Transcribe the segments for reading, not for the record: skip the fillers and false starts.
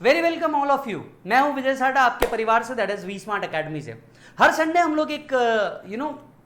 Very welcome all of you. मैं हूं विजय साडा आपके परिवार से, that is V smart academy से। हर संडे हम लोग एक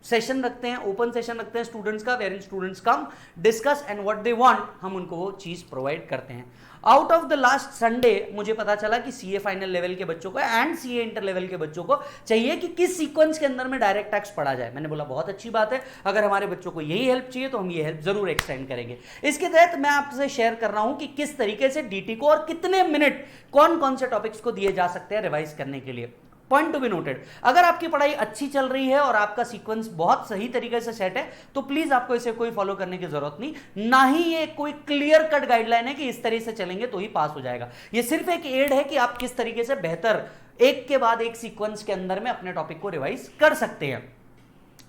सेशन रखते हैं, ओपन सेशन रखते हैं स्टूडेंट्स का, where in students come discuss and what they want, हम उनको वो चीज प्रोवाइड करते हैं। Out of the last Sunday मुझे पता चला कि सीए फाइनल लेवल के बच्चों को एंड सीए इंटर लेवल के बच्चों को चाहिए कि किस सीक्वेंस के अंदर में डायरेक्ट टैक्स पढ़ा जाए। मैंने बोला बहुत अच्छी बात है, अगर हमारे बच्चों को यही हेल्प चाहिए तो हम ये हेल्प जरूर एक्सटेंड करेंगे। इसके तहत मैं आपसे शेयर कर रहा हूं कि किस तरीके से डीटी को और कितने मिनट कौन कौन से टॉपिक्स को दिए जा सकते हैं रिवाइज करने के लिए। पॉइंट टू बी नोटेड, अगर आपकी पढ़ाई अच्छी चल रही है और आपका सीक्वेंस बहुत सही तरीके से सेट है तो प्लीज आपको इसे कोई फॉलो करने की जरूरत नहीं, ना ही ये कोई क्लियर कट गाइडलाइन है कि इस तरह से चलेंगे तो ही पास हो जाएगा। ये सिर्फ एक एड है कि आप किस तरीके से बेहतर एक के बाद एक सीक्वेंस के अंदर में अपने टॉपिक को रिवाइज कर सकते हैं।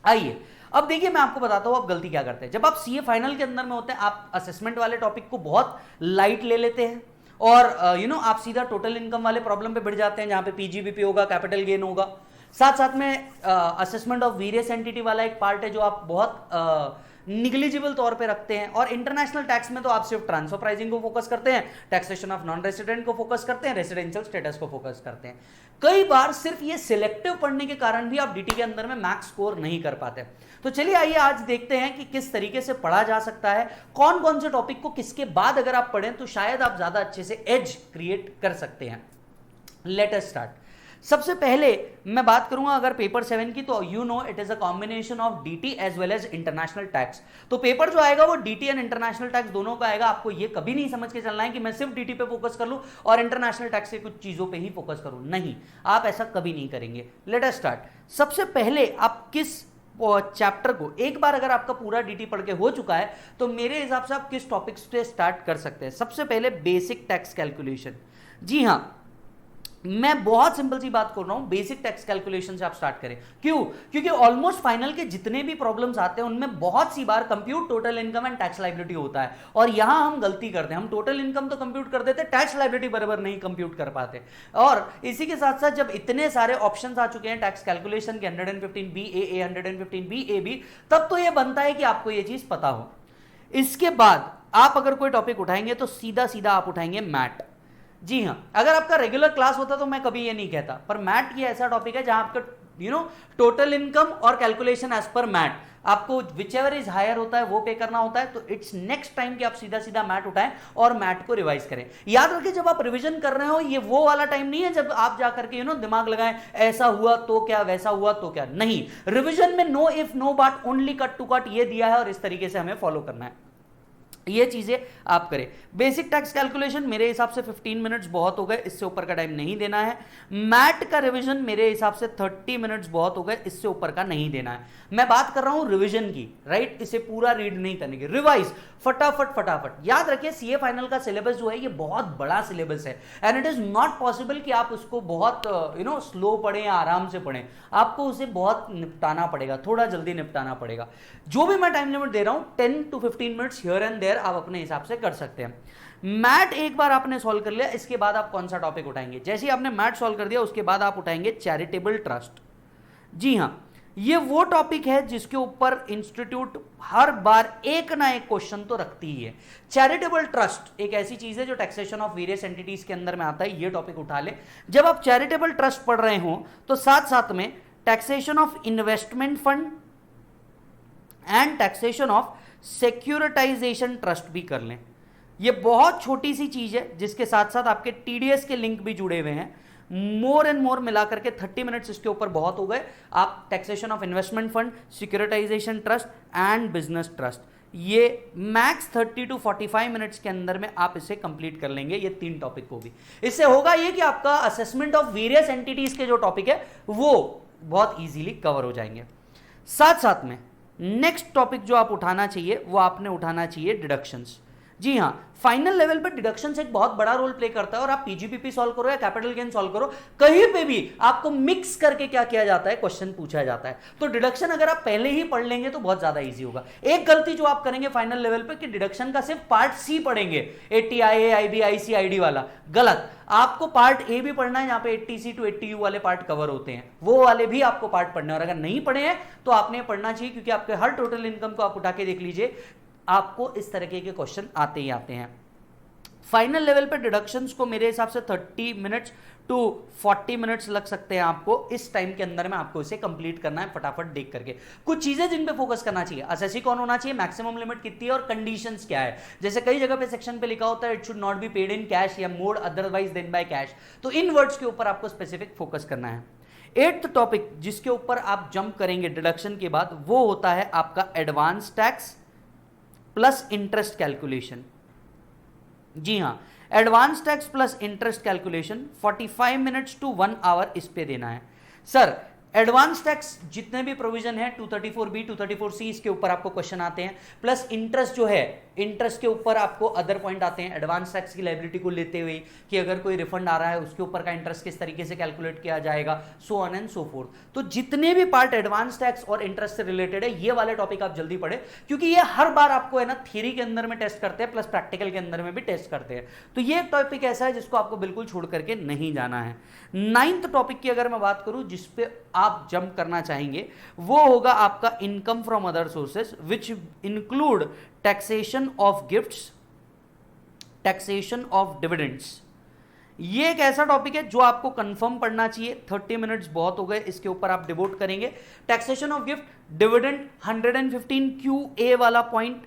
आइए अब देखिए, मैं आपको बताता हूं आप गलती क्या करते हैं। जब आप सीए फाइनल के अंदर में होते हैं, आप असेसमेंट वाले टॉपिक को बहुत लाइट ले लेते हैं और आप सीधा टोटल इनकम वाले प्रॉब्लम पे बढ़ जाते हैं, जहां पे पीजीबीपी होगा, कैपिटल गेन होगा। साथ साथ में असेसमेंट ऑफ वेरियस एंटिटी वाला एक पार्ट है जो आप बहुत निग्लिजिबल तौर पे रखते हैं। और इंटरनेशनल टैक्स में तो आप सिर्फ ट्रांसफर प्राइसिंग को फोकस करते हैं, टैक्सेशन ऑफ नॉन रेसिडेंट को फोकस करते हैं, रेसिडेंशियल स्टेटस को फोकस करते हैं। कई बार सिर्फ ये सिलेक्टिव पढ़ने के कारण भी आप डीटी के अंदर में मैक्स स्कोर नहीं कर पाते। तो चलिए आइए आज देखते हैं कि किस तरीके से पढ़ा जा सकता है, कौन कौन से टॉपिक को किसके बाद अगर आप पढ़ें तो शायद आप ज्यादा अच्छे से एज क्रिएट कर सकते हैं। Let us start. सबसे पहले मैं बात करूंगा अगर पेपर 7 की, तो you know it is a combination of DT as well as international tax. तो पेपर जो आएगा वो डीटी एंड इंटरनेशनल टैक्स दोनों का आएगा। आपको ये कभी नहीं समझ के चलना है कि मैं सिर्फ डीटी पे फोकस कर लूं और इंटरनेशनल टैक्स के कुछ चीजों पे ही फोकस करूं, नहीं, आप ऐसा कभी नहीं करेंगे। Let us start. सबसे पहले आप किस चैप्टर को, एक बार अगर आपका पूरा डीटी पढ़ के हो चुका है तो मेरे हिसाब से आप किस टॉपिक से स्टार्ट कर सकते हैं। सबसे पहले बेसिक टैक्स कैलकुलेशन। जी हां, मैं बहुत सिंपल सी बात कर रहा हूं, बेसिक टैक्स कैलकुलेशन से आप स्टार्ट करें। क्यों? क्योंकि ऑलमोस्ट फाइनल के जितने भी प्रॉब्लम्स आते हैं उनमें बहुत सी बार compute total income and tax liability होता है और यहां हम गलती करते हैं। हम टोटल इनकम तो कंप्यूट कर देते, टैक्स लायबिलिटी बराबर नहीं कंप्यूट कर पाते। और इसी के साथ साथ जब इतने सारे ऑप्शंस आ चुके हैं टैक्स कैलकुलेशन के 115 B A 115 B A B, तब तो यह बनता है कि आपको यह चीज पता हो। इसके बाद आप अगर कोई टॉपिक उठाएंगे तो सीधा सीधा आप उठाएंगे मैट। जी हाँ, अगर आपका रेगुलर क्लास होता तो मैं कभी ये नहीं कहता, पर मैट ये ऐसा टॉपिक है जहां आपका टोटल इनकम और कैलकुलेशन एज पर मैट, आपको विचएवर इज हायर होता है वो पे करना होता है। तो इट्स नेक्स्ट टाइम कि आप सीधा सीधा मैट उठाएं और मैट को रिवाइज करें। याद रखें, जब आप रिवीजन कर रहे हो ये वो वाला टाइम नहीं है जब आप जाकर के दिमाग लगाएं ऐसा हुआ तो क्या, वैसा हुआ तो क्या। नहीं, रिवीजन में no if no but, only cut to cut ये दिया है और इस तरीके से हमें फॉलो करना है। ये चीजें आप करें। बेसिक टैक्स कैलकुलेशन मेरे हिसाब से 15 मिनट्स बहुत हो गए, इससे ऊपर का टाइम नहीं देना है। मैट का रिवीजन मेरे हिसाब से 30 मिनट्स बहुत हो गए, इससे ऊपर का नहीं देना है। मैं बात कर रहा हूं रिवीजन की, राइट? इसे पूरा रीड नहीं करने की, रिवाइज फटाफट फटाफट। याद रखिए सीए फाइनल का सिलेबस जो है ये बहुत बड़ा सिलेबस है and it is not possible कि आप उसको बहुत स्लो पढ़ें या आराम से पढ़ें। आपको उसे बहुत निपटाना पड़ेगा, थोड़ा जल्दी निपटाना पड़ेगा। जो भी मैं टाइम लिमिट दे रहा हूं 10 to 15 minutes here and there आप अपने हिसाब से कर सकते हैं। मैट एक बार आपने सॉल्व कर लिया, इसके बाद आप कौन सा टॉपिक उठाएंगे? जैसे ही आपने मैट सॉल्व कर दिया उसके बाद आप उठाएंगे चैरिटेबल ट्रस्ट। जी हां, ये वो टॉपिक है जिसके ऊपर इंस्टीट्यूट हर बार एक ना एक क्वेश्चन तो रखती ही है। चैरिटेबल ट्रस्ट एक ऐसी चीज है जो टैक्सेशन ऑफ वेरियस एंटिटीज के अंदर में आता है, ये टॉपिक उठा ले। जब आप चैरिटेबल ट्रस्ट पढ़ रहे हो तो साथ साथ में taxation of investment fund and taxation of securitization trust भी कर लें। ये बहुत छोटी सी चीज है जिसके साथ साथ आपके टीडीएस के लिंक भी जुड़े हुए हैं। मोर एंड मोर मिलाकर के 30 मिनट्स इसके ऊपर बहुत हो गए। आप taxation of investment fund, securitization trust and business trust, ये मैक्स 30 to 45 मिनट्स के अंदर में आप इसे कंप्लीट कर लेंगे, ये 3 टॉपिक को भी। इससे होगा ये कि आपका असेसमेंट ऑफ वेरियस एंटिटीज के जो टॉपिक है वो बहुत इजीली कवर हो जाएंगे। साथ साथ में नेक्स्ट टॉपिक जो आप उठाना चाहिए वो आपने उठाना चाहिए डिडक्शंस। जी हां, फाइनल लेवल पे डिडक्शंस एक बहुत बड़ा रोल प्ले करता है और आप पीजीपीपी सॉल्व करो या कैपिटल गेन सॉल्व करो, कहीं पे भी आपको मिक्स करके क्या किया जाता है, क्वेश्चन पूछा जाता है। तो डिडक्शन अगर आप पहले ही पढ़ लेंगे तो बहुत ज्यादा इजी होगा। एक गलती जो आप करेंगे फाइनल लेवल पे कि डिडक्शन का सिर्फ पार्ट सी पढ़ेंगे, 80 IA IB IC ID वाला, गलत। आपको पार्ट ए भी पढ़ना है, यहाँ पे 80C to 80U वाले पार्ट कवर होते हैं, वो वाले भी आपको पार्ट पढ़ने। और अगर नहीं पढ़े हैं तो आपने पढ़ना चाहिए, क्योंकि आपके हर टोटल इनकम को आप उठा के देख लीजिए, आपको इस तरीके के क्वेश्चन आते ही आते हैं। फाइनल लेवल पे डिडक्शंस को मेरे हिसाब से 30 मिनट्स टू 40 मिनट्स लग सकते हैं आपको, इस टाइम के अंदर में आपको इसे कंप्लीट करना है फटाफट देख करके। कुछ चीजें जिन पे फोकस करना चाहिए, असेसी कौन होना चाहिए, मैक्सिमम लिमिट कितनी है और कंडीशंस क्या है। जैसे कई जगह पे सेक्शन पे लिखा होता है it should not be paid in cash या mode otherwise than by cash, तो इन वर्ड्स के ऊपर आपको स्पेसिफिक फोकस करना है। 8th टॉपिक जिसके ऊपर आप जंप करेंगे डिडक्शन के बाद, वो होता है आपका advance tax plus interest calculation. जी हां, advance tax plus interest calculation 45 minutes to 1 hour इस पे देना है। सर एडवांस टैक्स जितने भी प्रोविजन है 234B 234C इसके ऊपर आपको क्वेश्चन आते हैं, प्लस इंटरेस्ट जो है इंटरेस्ट के ऊपर आपको अदर पॉइंट आते हैं एडवांस टैक्स की लायबिलिटी को लेते हुए कि अगर कोई रिफंड आ रहा है उसके ऊपर का इंटरेस्ट किस तरीके से कैलकुलेट किया जाएगा, so on and so fourth. तो जितने भी पार्ट एडवांस टैक्स और इंटरेस्ट से रिलेटेड है ये वाले टॉपिक आप जल्दी पढ़े, क्योंकि ये हर बार आपको है ना थ्योरी के अंदर में टेस्ट करते हैं प्लस प्रैक्टिकल के अंदर में भी टेस्ट करते हैं। तो ये टॉपिक ऐसा है जिसको आपको बिल्कुल छोड़ करके नहीं जाना है। 9th टॉपिक की अगर मैं बात करूं जिसपे आप जंप करना चाहेंगे, वो होगा आपका income from other sources which include taxation of gifts, taxation of dividends. ये एक ऐसा टॉपिक है जो आपको कंफर्म पढ़ना चाहिए। 30 मिनट्स बहुत हो गए, इसके ऊपर आप डिवोट करेंगे। Taxation of gift, dividend, 115 QA वाला point,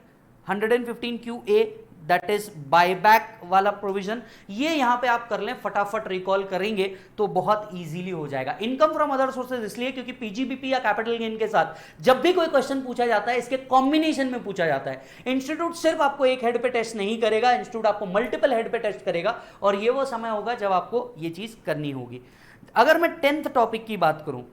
115 QA that is buyback वाला प्रोविजन, ये यहां पे आप कर लें, फटाफट रिकॉल करेंगे तो बहुत इजीली हो जाएगा। इनकम फ्रॉम अदर सोर्सेज इसलिए क्योंकि पीजीबीपी या कैपिटल गेन के साथ जब भी कोई क्वेश्चन पूछा जाता है इसके कॉम्बिनेशन में पूछा जाता है। इंस्टीट्यूट सिर्फ आपको एक हेड पे टेस्ट नहीं करेगा, इंस्टीट्यूट आपको मल्टीपल हेड पे टेस्ट करेगा, और ये वो समय होगा जब आपको ये चीज करनी होगी। अगर मैं 10th टॉपिक की बात करूं,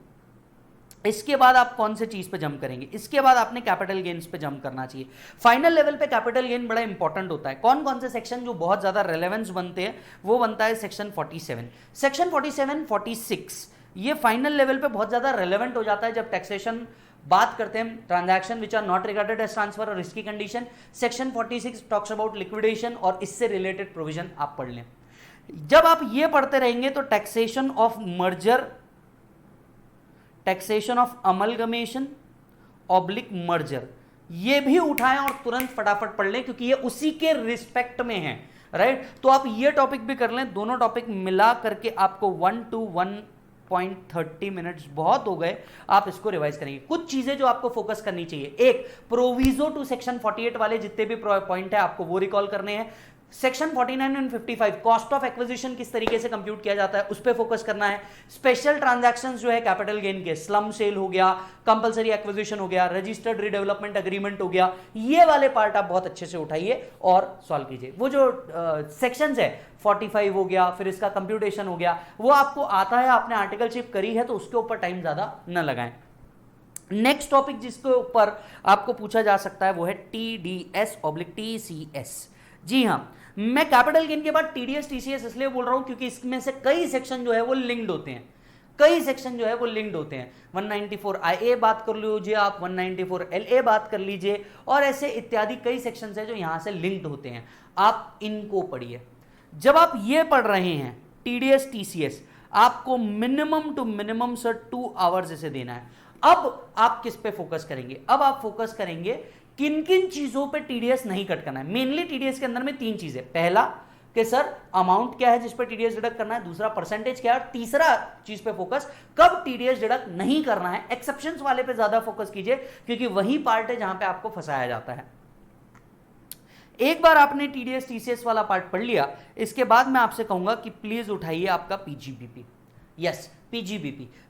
इसके बाद आप कौन से चीज पे जंप करेंगे, इसके बाद आपने कैपिटल गेन्स पे जंप करना चाहिए। फाइनल लेवल पे कैपिटल गेन बड़ा इंपॉर्टेंट होता है। कौन कौन से सेक्शन जो बहुत ज्यादा रेलेवेंस बनते हैं, वो बनता है सेक्शन 47, सेक्शन 47, 46, ये फाइनल लेवल पे बहुत ज्यादा रेलेवेंट हो जाता है जब टैक्सेशन बात करते हैं, transaction which are not regarded as transfer और risky condition. Section 46 talks about liquidation और इससे रिलेटेड प्रोविजन आप पढ़ लें। जब आप ये पढ़ते रहेंगे तो taxation of merger, taxation of amalgamation oblique merger, ये भी उठाएं और तुरंत फटाफट पढ़ लें क्योंकि ये उसी के रिस्पेक्ट में है, राइट। तो आप ये टॉपिक भी कर लें, दोनों टॉपिक मिला करके आपको 1 to 1.30 मिनट्स बहुत हो गए, आप इसको रिवाइज करेंगे। कुछ चीजें जो आपको फोकस करनी चाहिए, एक प्रोविजो टू सेक्शन 48 वाले जितने भी पॉइंट है आपको वो रिकॉल करने हैं। Section 49 and 55 cost of acquisition किस तरीके से कंप्यूट किया जाता है उस पे फोकस करना है। स्पेशल ट्रांजैक्शंस जो है कैपिटल गेन के, स्लम सेल हो गया, कंपलसरी एक्विजिशन हो गया, रजिस्टर्ड रीडेवलपमेंट एग्रीमेंट हो गया, ये वाले पार्ट आप बहुत अच्छे से उठाइए और सॉल्व कीजिए। वो जो सेक्शंस है 45 हो गया, फिर इसका कंप्यूटेशन हो गया, वो आपको आता है, आपने आर्टिकलशिप करी है तो उसके ऊपर टाइम ज्यादा न लगाएं। नेक्स्ट टॉपिक जिसके ऊपर आपको पूछा जा सकता है वो है TDS/TCS। जी हां, मैं कैपिटल गेन के बाद TDS TCS इसलिए बोल रहा हूं क्योंकि इसमें से कई सेक्शन जो है वो लिंक्ड होते हैं, कई सेक्शन जो है वो लिंक्ड होते हैं। 194 IA बात कर लीजिए आप, 194 LA बात कर लीजिए, और ऐसे इत्यादि कई सेक्शंस हैं जो यहां से लिंक्ड होते हैं। आप इनको पढ़िए। जब आप ये पढ़ रहे हैं TDS TCS, आपको minimum to minimum sir 2 hours इसे देना है। अब आप किस पे फोकस करेंगे, अब आप फोकस करेंगे किन किन चीजों पे टीडीएस नहीं कट करना है। मेनली टीडीएस के अंदर में 3 चीजें, पहला कि सर अमाउंट क्या है जिस पे टीडीएस डिडक्ट करना है, दूसरा परसेंटेज क्या है, और तीसरा चीज पे फोकस कब टीडीएस डिडक्ट नहीं करना है। एक्सेप्शंस वाले पे ज्यादा फोकस कीजिए क्योंकि वही पार्ट है जहां पे आपको फंसाया जाता है। एक बार आपने टीडीएस टीसीएस वाला पार्ट पढ़ लिया, इसके बाद मैं आपसे कहूंगा कि प्लीज उठाइए आपका पीजीबीपी। यस,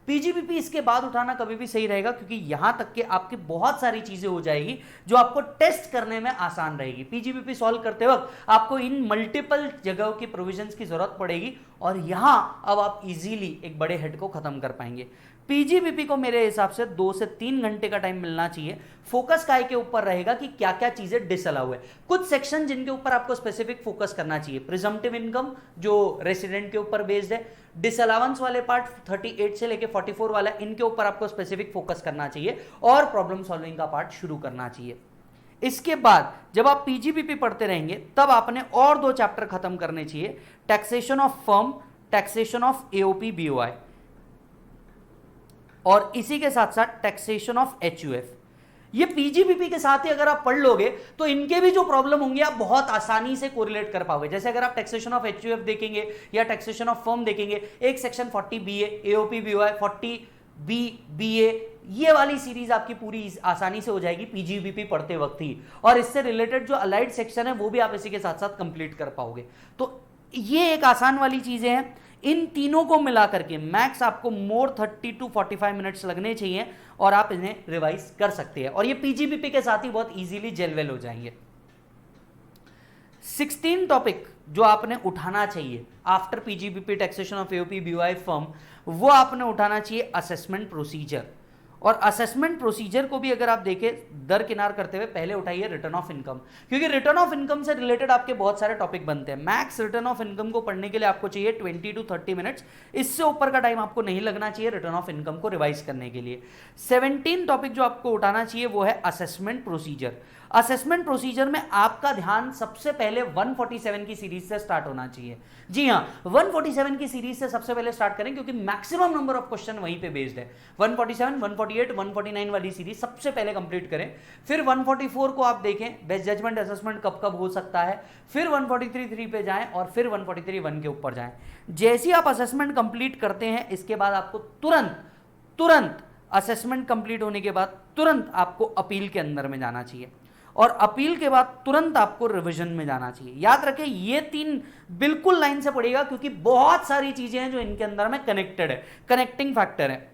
पीजीबीपी इसके बाद उठाना कभी भी सही रहेगा क्योंकि यहां तक के आपकी बहुत सारी चीजें हो जाएगी जो आपको टेस्ट करने में आसान रहेगी। पीजीबीपी सॉल्व करते वक्त आपको इन मल्टीपल जगहों की प्रोविजंस की जरूरत पड़ेगी और यहां अब आप इजीली एक बड़े हेड को खत्म कर पाएंगे। पीजीबीपी को मेरे हिसाब से 2 से 3 घंटे का टाइम मिलना चाहिए। फोकस काय के ऊपर रहेगा कि क्या क्या चीजें डिसअलाउ है। कुछ सेक्शन जिनके ऊपर आपको स्पेसिफिक फोकस करना चाहिए, प्रिजम्पटिव इनकम जो रेसिडेंट के ऊपर बेस्ड है, डिसअलाउंस वाले पार्ट 38 से लेके 44 वाला, इनके ऊपर आपको स्पेसिफिक फोकस करना चाहिए और प्रॉब्लम सॉल्विंग का पार्ट शुरू करना चाहिए। इसके बाद जब आप पीजीबीपी पढ़ते रहेंगे तब आपने और 2 चैप्टर खत्म करने चाहिए, taxation of firm, taxation of AOP BOI, और इसी के साथ साथ टैक्सेशन ऑफ एचयूएफ। ये पीजीबीपी के साथ ही अगर आप पढ़ लोगे तो इनके भी जो प्रॉब्लम होंगे आप बहुत आसानी से कोरिलेट कर पाओगे। जैसे अगर आप टैक्सेशन ऑफ एचयूएफ देखेंगे या टैक्सेशन ऑफ फर्म देखेंगे, एक section 40 BA, AOP BOI 40 B BA, ये वाली सीरीज आपकी पूरी आसानी से हो जाएगी पीजीबीपी पढ़ते वक्त ही, और इससे रिलेटेड जो अलाइड सेक्शन है वो भी आप इसी के साथ साथ कंप्लीट कर पाओगे। तो ये एक आसान वाली चीजें हैं। इन तीनों को मिला करके मैक्स आपको मोर 30 to 45 मिनट्स लगने चाहिए और आप इन्हें रिवाइज कर सकते हैं, और ये पीजीबीपी के साथ ही बहुत इजीली जेलवेल हो जाएंगे। 16 टॉपिक जो आपने उठाना चाहिए after PGBP taxation of AOP BOI firm, वो आपने उठाना चाहिए असेसमेंट प्रोसीजर। और असेसमेंट प्रोसीजर को भी अगर आप देखें दरकिनार करते हुए पहले उठाइए रिटर्न ऑफ इनकम, क्योंकि रिटर्न ऑफ इनकम से रिलेटेड आपके बहुत सारे टॉपिक बनते हैं। मैक्स रिटर्न ऑफ इनकम को पढ़ने के लिए आपको चाहिए 20 to 30 मिनट्स, इससे ऊपर का टाइम आपको नहीं लगना चाहिए रिटर्न ऑफ इनकम को रिवाइज करने के लिए। 17 टॉपिक जो आपको उठाना चाहिए वो है असेसमेंट प्रोसीजर। असेसमेंट प्रोसीजर में आपका ध्यान सबसे पहले 147 की सीरीज से स्टार्ट होना चाहिए। जी हां, 147 की सीरीज से सबसे पहले स्टार्ट करें क्योंकि मैक्सिमम नंबर ऑफ क्वेश्चन वहीं पे बेस्ड है। 147, 148, 149 वाली सीरीज सबसे पहले कंप्लीट करें, फिर 144 को आप देखें बेस्ट जजमेंट असेसमेंट कब कब हो सकता है, फिर 143 पे जाएं और फिर 143 1 के ऊपर जाएं। जैसे ही आप असेसमेंट कंप्लीट करते हैं इसके बाद आपको तुरंत असेसमेंट कंप्लीट होने के बाद तुरंत आपको अपील के अंदर में जाना चाहिए, और अपील के बाद तुरंत आपको रिवीजन में जाना चाहिए। याद रखें ये 3 बिल्कुल लाइन से पड़ेगा क्योंकि बहुत सारी चीजें हैं जो इनके अंदर में कनेक्टेड है, कनेक्टिंग फैक्टर है।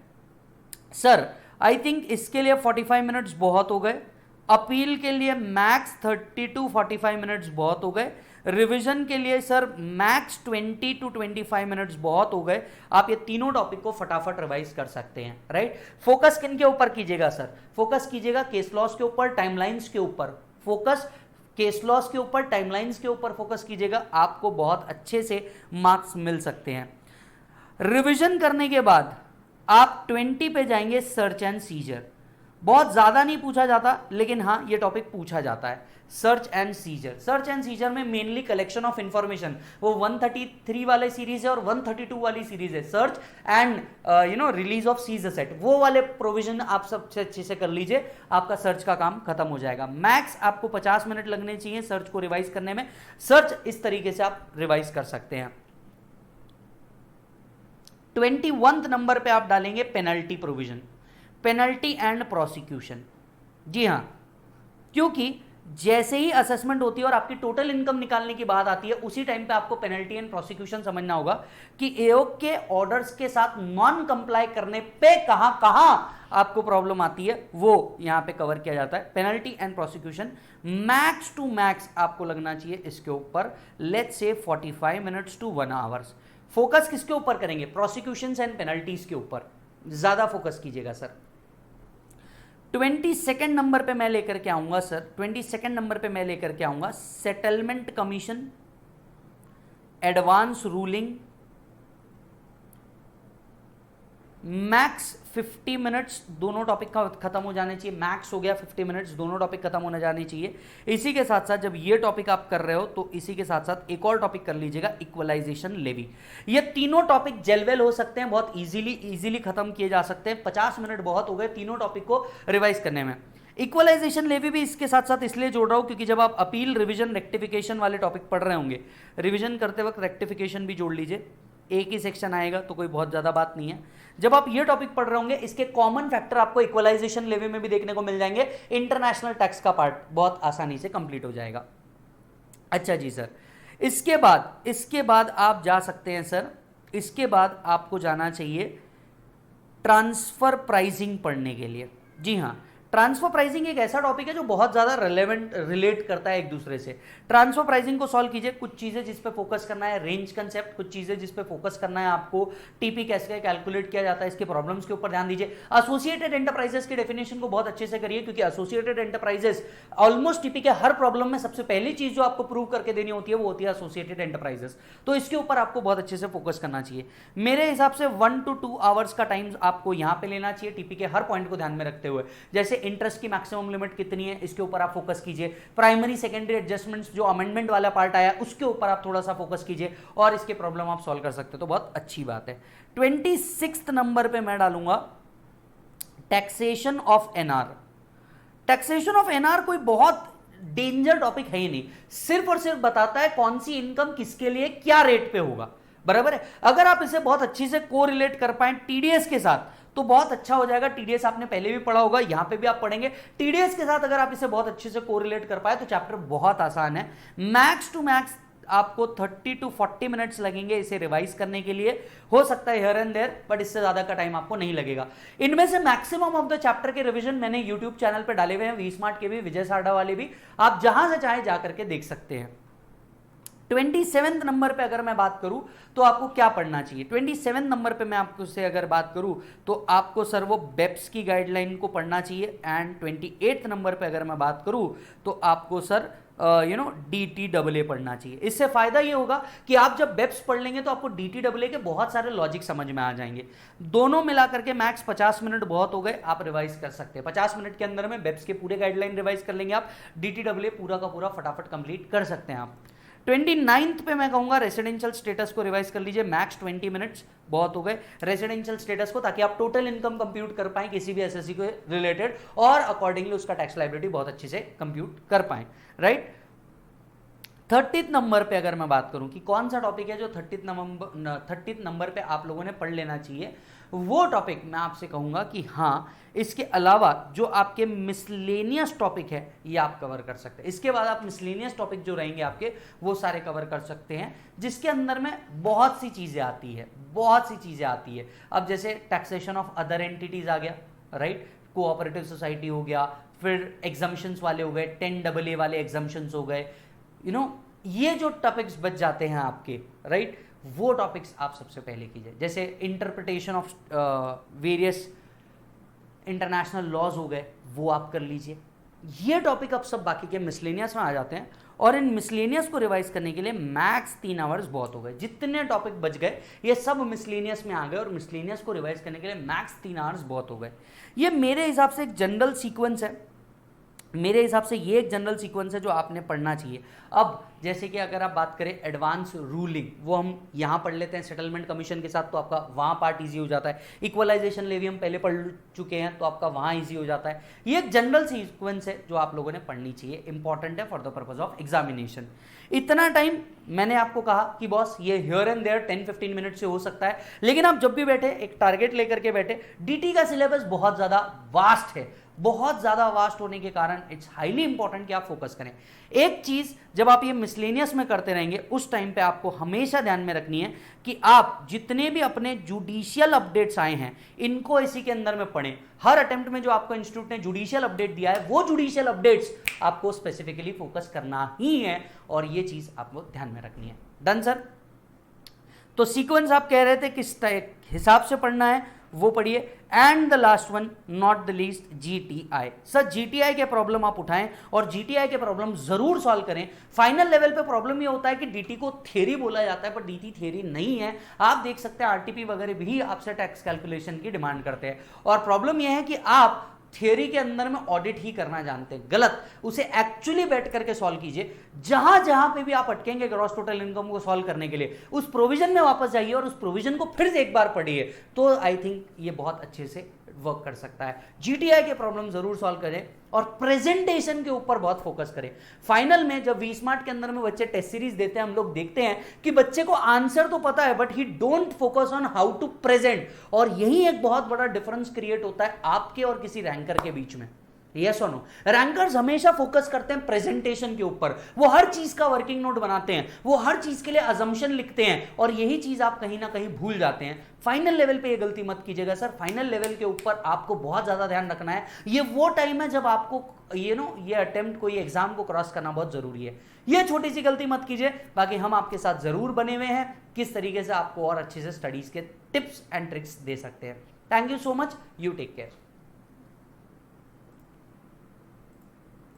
सर आई थिंक इसके लिए 45 मिनट्स बहुत हो गए, अपील के लिए मैक्स 30 to 45 मिनट्स बहुत हो गए, रिवीजन के लिए सर मैक्स 20 to 25 मिनट्स बहुत हो गए। आप ये तीनों टॉपिक को फटाफट रिवाइज कर सकते हैं, राइट। फोकस किन के ऊपर कीजिएगा सर? फोकस कीजिएगा केस लॉस के ऊपर, टाइमलाइंस के ऊपर। फोकस केस लॉस के ऊपर, टाइमलाइंस के ऊपर फोकस कीजिएगा, आपको बहुत अच्छे से मार्क्स मिल सकते हैं। रिवीजन करने के बाद आप 20 पे जाएंगे सर्च एंड सीजर। बहुत ज्यादा नहीं पूछा जाता लेकिन हाँ ये टॉपिक पूछा जाता है, search and seizure. Search and seizure में मेनली कलेक्शन ऑफ इंफॉर्मेशन, वो 133 वाले सीरीज है और 132 वाली सीरीज है, search and release of seizure set, वो वाले प्रोविजन आप सबसे अच्छे से कर लीजिए, आपका सर्च का काम खत्म हो जाएगा। मैक्स आपको 50 मिनट लगने चाहिए सर्च को रिवाइज करने में। सर्च इस तरीके से आप रिवाइज कर सकते हैं। 21 नंबर पे आप डालेंगे penalty provision, penalty and prosecution. जी हां, क्योंकि जैसे ही असेसमेंट होती है और आपकी टोटल इनकम निकालने की बात आती है उसी टाइम पे आपको पेनल्टी एंड प्रोसिक्यूशन समझना होगा कि एओक के ऑर्डर्स के साथ नॉन कंप्लाई करने पे कहां कहां आपको प्रॉब्लम आती है वो यहां पे कवर किया जाता है। Penalty and prosecution max to max आपको लगना चाहिए इसके ऊपर, let's say 45 minutes to 1 hours. Focus किसके ऊपर करेंगे? प्रोसिक्यूशंस एंड पेनल्टीज के ऊपर ज्यादा फोकस कीजिएगा सर। 22nd नंबर पे मैं लेकर के आऊंगा सर, 22nd नंबर पे मैं लेकर के आऊंगा settlement commission, advance ruling. Max 50 minutes दोनों टॉपिक का खत्म हो जाने चाहिए, मैक्स हो गया 50 मिनट्स, दोनों टॉपिक खत्म होने जाने चाहिए। इसी के साथ साथ जब ये टॉपिक आप कर रहे हो तो इसी के साथ साथ एक और टॉपिक कर लीजिएगा, इक्वलाइजेशन लेवी। ये तीनों टॉपिक जेलवेल हो सकते हैं, बहुत इजीली खत्म किए जा सकते हैं। 50 मिनट बहुत हो गए तीनों टॉपिक को रिवाइज करने में। इक्वलाइजेशन लेवी भी इसके साथ साथ इसलिए जोड़ रहा हूं क्योंकि जब आप अपील, रिवीजन, रेक्टिफिकेशन वाले टॉपिक पढ़ रहे होंगे, रिवीजन करते वक्त रेक्टिफिकेशन भी जोड़ लीजिए, एक ही सेक्शन आएगा तो कोई बहुत ज्यादा बात नहीं है। जब आप ये टॉपिक पढ़ रहे होंगे इसके कॉमन फैक्टर आपको इक्वलाइजेशन लेवी में भी देखने को मिल जाएंगे, इंटरनेशनल टैक्स का पार्ट बहुत आसानी से कंप्लीट हो जाएगा। अच्छा जी सर, इसके बाद आप जा सकते हैं सर, इसके बाद आपको जाना चाहिए ट्रांसफर प्राइसिंग पढ़ने के लिए। जी हाँ, ट्रांसफर प्राइसिंग एक ऐसा टॉपिक है जो बहुत ज्यादा रिलेट करता है एक दूसरे से। ट्रांसफर प्राइसिंग को सॉल्व कीजिए, कुछ चीजें जिस पे फोकस करना है रेंज कंसेप्ट, कुछ चीजें जिस पे फोकस करना है आपको टीपी कैसे कैलकुलेट किया जाता है, इसके प्रॉब्लम्स के ऊपर ध्यान दीजिए। एसोसिएटेड एंटरप्राइजेस की डेफिनेशन को बहुत अच्छे से करिए क्योंकि एसोसिएटेड एंटरप्राइजेस ऑलमोस्ट टीपी के हर प्रॉब्लम में सबसे पहली चीज जो आपको प्रूव करके देनी होती है वो होती है एसोसिएटेड एंटरप्राइजेस, तो इसके ऊपर आपको बहुत अच्छे से फोकस करना चाहिए। मेरे हिसाब से 1 to 2 आवर्स का टाइम आपको यहां पे लेना चाहिए टीपी के हर पॉइंट को ध्यान में रखते हुए। जैसे इंटरेस्ट की मैक्सिमम लिमिट कितनी है इसके ऊपर आप फोकस कीजिए, प्राइमरी सेकेंडरी एडजस्टमेंट्स जो अमेंडमेंट वाला पार्ट आया उसके ऊपर आप थोड़ा सा फोकस कीजिए और इसके प्रॉब्लम आप सॉल्व कर सकते हो तो बहुत अच्छी बात है। 26th नंबर पे मैं डालूंगा taxation of NR. Taxation of NR कोई बहुत डेंजर टॉपिक है ही नहीं, सिर्फ और सिर्फ बताता है कौन सी इनकम किसके लिए क्या रेट पे होगा, बराबर है। अगर आप इसे बहुत अच्छी से कोरिलेट कर पाए टीडीएस के साथ तो बहुत अच्छा हो जाएगा। टीडीएस आपने पहले भी पढ़ा होगा, यहां पे भी आप पढ़ेंगे। टीडीएस के साथ अगर आप इसे बहुत अच्छे से कोरिलेट कर पाए तो चैप्टर बहुत आसान है। मैक्स टू मैक्स आपको 30 to 40 मिनट्स लगेंगे इसे रिवाइज करने के लिए, हो सकता है हियर एंड देयर, बट इससे ज्यादा का टाइम आपको नहीं लगेगा। इनमें से मैक्सिमम ऑफ द चैप्टर के रिवीजन मैंने यूट्यूब चैनल पे डाले हुए हैं, वी स्मार्ट के भी, विजय सारडा वाले भी, आप जहां से चाहे जाकर के देख सकते हैं। 27 नंबर पे अगर मैं बात करूं तो आपको क्या पढ़ना चाहिए। 27 नंबर पे मैं आपको से अगर बात करूं तो आपको सर वो बेप्स की गाइडलाइन को पढ़ना चाहिए। एंड 28 नंबर पे अगर मैं बात करूं तो आपको सर DTAA पढ़ना चाहिए। इससे फायदा ये होगा कि आप जब बेप्स पढ़ लेंगे तो आपको DTAA के बहुत सारे लॉजिक समझ में आ जाएंगे। दोनों मिलाकर के मैक्स 50 मिनट बहुत हो गए, आप रिवाइज कर सकते हैं। 50 मिनट के अंदर में बेप्स के पूरे गाइडलाइन रिवाइज कर लेंगे आप, DTAA पूरा का पूरा फटाफट कंप्लीट कर सकते हैं आप। 29 पे मैं कहूंगा रेसिडेंशियल स्टेटस को रिवाइज कर लीजिए, मैक्स 20 मिनट्स बहुत हो गए रेसिडेंशियल स्टेटस को, ताकि आप टोटल इनकम कंप्यूट कर पाएं किसी भी एसएससी को रिलेटेड, और अकॉर्डिंगली उसका टैक्स लायबिलिटी बहुत अच्छे से कंप्यूट कर पाएं, राइट। 30 नंबर पे अगर मैं बात करूं कि कौन सा टॉपिक है जो 30 नंबर पे आप लोगों ने पढ़ लेना चाहिए, वो टॉपिक मैं आपसे कहूंगा कि हाँ, इसके अलावा जो आपके मिसलेनियस टॉपिक है ये आप कवर कर सकते हैं। इसके बाद आप मिसलेनियस टॉपिक जो रहेंगे आपके वो सारे कवर कर सकते हैं, जिसके अंदर में बहुत सी चीजें आती है, बहुत सी चीजें आती है। अब जैसे टैक्सेशन ऑफ अदर एंटिटीज आ गया, राइट, कोऑपरेटिव सोसाइटी हो गया, फिर एग्जम्पशंस वाले हो गए, 10AA वाले एग्जम्पशंस हो गए, ये जो टॉपिक्स बच जाते हैं आपके, राइट, वो टॉपिक्स आप सबसे पहले कीजिए। जैसे interpretation of various international laws हो गए, वो आप कर लीजिए। ये टॉपिक अब सब बाकी के मिसलेनियस में आ जाते हैं, और इन मिसलेनियस को रिवाइज करने के लिए मैक्स 3 आवर्स बहुत हो गए। जितने टॉपिक बच गए ये सब मिसलेनियस में आ गए, और मिसलेनियस को रिवाइज करने के लिए मैक्स 3 आवर्स बहुत हो गए। ये मेरे हिसाब से एक जनरल सीक्वेंस है, मेरे हिसाब से ये एक जनरल सीक्वेंस है जो आपने पढ़ना चाहिए। अब जैसे कि अगर आप बात करें एडवांस रूलिंग, वो हम यहाँ पढ़ लेते हैं सेटलमेंट कमीशन के साथ, तो आपका वहाँ पार्ट इजी हो जाता है। इक्वलाइजेशन लेवी हम पहले पढ़ चुके हैं तो आपका वहाँ इजी हो जाता है। ये एक जनरल सीक्वेंस है जो आप लोगों ने पढ़नी चाहिए, इंपॉर्टेंट है for the purpose of examination. इतना टाइम मैंने आपको कहा कि बॉस ये हियर एंड देयर 10-15 मिनट से हो सकता है, लेकिन आप जब भी बैठे एक टारगेट लेकर के बैठे। डीटी का सिलेबस बहुत ज़्यादा वास्ट है, बहुत ज़्यादा वास्ट होने के कारण इट्स हाईली इंपॉर्टेंट कि आप फोकस करें। एक चीज़ जब आप ये मिसलेनियस में करते रहेंगे उस टाइम पे आपको हमेशा ध्यान में रखनी है कि आप जितने भी अपने जुडिशियल अपडेट्स आए हैं इनको इसी के अंदर में पढ़ें। हर अटेम्प्ट में जो आपको इंस्टीट्यूट ने जुडिशियल अपडेट दिया है वो जुडिशियल अपडेट्स आपको स्पेसिफिकली फोकस करना ही है, और ये चीज़ आपको ध्यान में रखनी है। Done sir? तो सीक्वेंस आप कह रहे थे किस हिसाब से पढ़ना है वो पढ़िए। And the last one not the least, GTI. Sir GTI के प्रॉब्लम आप उठाएं और जीटीआई के प्रॉब्लम जरूर सॉल्व करें। फाइनल लेवल पे प्रॉब्लम ये होता है कि डीटी को थ्योरी बोला जाता है पर डीटी थ्योरी नहीं है। आप देख सकते हैं आरटीपी वगैरह भी आपसे टैक्स कैलकुलेशन की डिमांड करते हैं, और प्रॉब्लम यह है कि आप थियरी के अंदर में ऑडिट ही करना जानते हैं, गलत। उसे एक्चुअली बैठ करके सॉल्व कीजिए। जहां जहां पे भी आप अटकेंगे ग्रॉस टोटल इनकम को सॉल्व करने के लिए, उस प्रोविजन में वापस जाइए और उस प्रोविजन को फिर से एक बार पढ़िए, तो आई थिंक ये बहुत अच्छे से वर्क कर सकता है। जीटीआई के प्रॉब्लम जरूर सॉल्व करें और प्रेजेंटेशन के ऊपर बहुत फोकस करें। फाइनल में जब वी स्मार्ट के अंदर में बच्चे टेस्ट सीरीज देते हैं, हम लोग देखते हैं कि बच्चे को आंसर तो पता है but he don't focus on how to present, और यही एक बहुत बड़ा डिफरेंस क्रिएट होता है आपके और किसी रैंकर के बीच में। यस और नो? रैंकर्स हमेशा फोकस करते हैं प्रेजेंटेशन के ऊपर, वो हर चीज का वर्किंग नोट बनाते हैं, वो हर चीज के लिए अजम्पशन लिखते हैं, और यही चीज आप कहीं ना कहीं भूल जाते हैं। फाइनल लेवल पे ये गलती मत कीजिएगा सर। फाइनल लेवल के ऊपर आपको बहुत ज्यादा ध्यान रखना है। ये वो टाइम है जब आपको ये अटेम्प्ट को, ये एग्जाम को क्रॉस करना बहुत जरूरी है। ये छोटी सी गलती मत कीजिए। बाकी हम आपके साथ जरूर बने हुए हैं किस तरीके से आपको और अच्छे से स्टडीज के टिप्स एंड ट्रिक्स दे सकते हैं। Thank you so much, you take care.